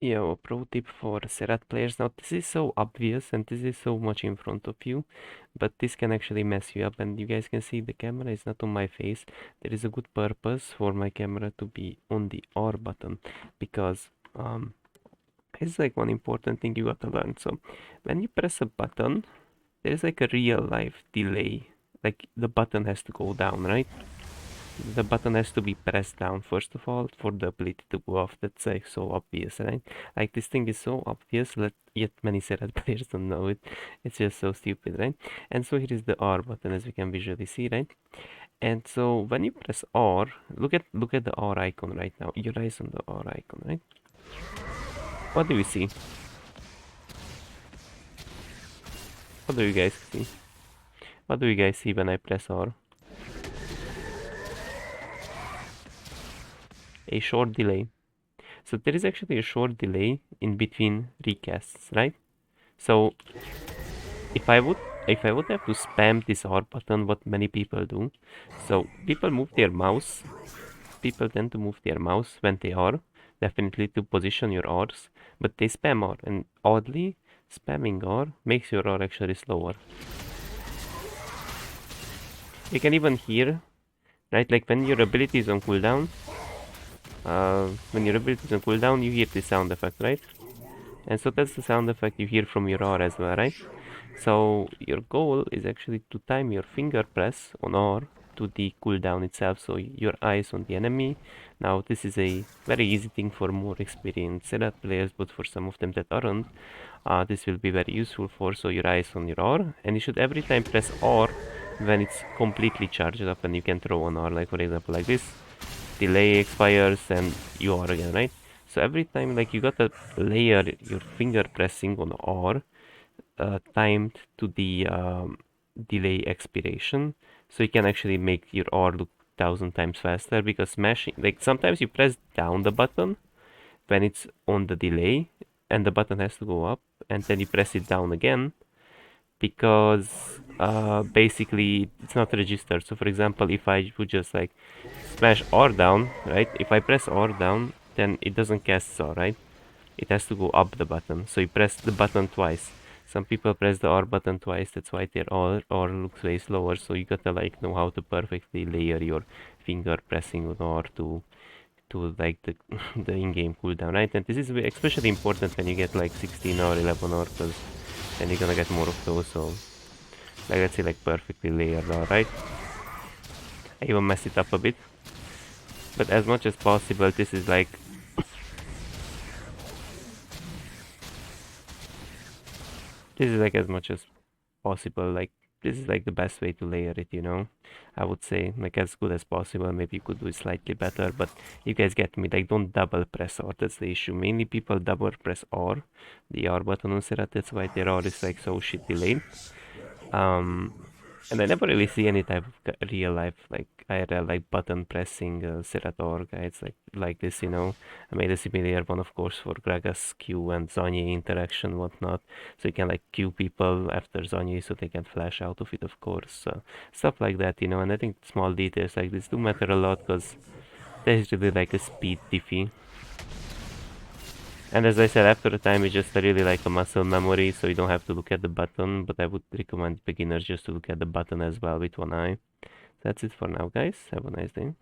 Yo, a pro tip for Xerath players. Now, this is so obvious and this is so much in front of you, but this can actually mess you up. And you guys can see the camera is not on my face. There is a good purpose for my camera to be on the R button because it's like one important thing you got to learn. So, when you press a button, there is like a real life delay. Like the button has to go down, right? The button has to be pressed down first of all for the ability to go off. That's like so obvious, right? Like this thing is so obvious, yet many Xerath players don't know it. It's just so stupid, right? And so here is the R button, as we can visually see, right? And so when you press R, look at the R icon right now. Your eyes on the R icon, right? What do you see? What do you guys see? What do you guys see when I press R? A short delay. So there is actually a short delay in between recasts, right? So if I would have to spam this R button, what many people do, so people move their mouse. People tend to move their mouse when they are definitely to position your R's, but they spam R, and oddly, spamming R makes your R actually slower. You can even hear, right? Like when your ability is on cooldown, you hear the sound effect, right? And so that's the sound effect you hear from your R as well, right? So your goal is actually to time your finger press on R to the cooldown itself, so your eyes on the enemy. Now this is a very easy thing for more experienced Xerath players, but for some of them that aren't, this will be very useful for. So your eyes on your R, and you should every time press R when it's completely charged up and you can throw an R, like for example like this. Delay expires and you are again, right? So every time like you got to layer your finger pressing on R timed to the delay expiration, so you can actually make your R look 1,000 times faster, because smashing, like sometimes you press down the button when it's on the delay and the button has to go up, and then you press it down again because basically it's not registered. So for example, if I would just like smash R down, right? If I press R down, then it doesn't cast R, right? It has to go up the button. So you press the button twice. Some people press the R button twice, that's why their R looks way slower. So you gotta like know how to perfectly layer your finger pressing on R to like the the in-game cooldown, right? And this is especially important when you get like 16 or 11 or, because then you're gonna get more of those. So like let's say like perfectly layered R, right? I even messed it up a bit, but as much as possible, this is like as much as possible, like this is like the best way to layer it, you know. I would say like as good as possible. Maybe you could do it slightly better, but you guys get me. Like don't double press R, that's the issue. Mainly people double press R, the R button on Xerath, that's why their R is like so shit delayed. And I never really see any type of real life like IRL like button pressing Xerath R guides like this, you know. I made a similar one, of course, for Gragas Q and Zanye interaction, whatnot. So you can like queue people after Zanye so they can flash out of it, of course. Stuff like that, you know. And I think small details like this do matter a lot, because there's really like a speed diffy. And as I said, after a time, it's just really like a muscle memory, so you don't have to look at the button, but I would recommend beginners just to look at the button as well with one eye. That's it for now, guys. Have a nice day.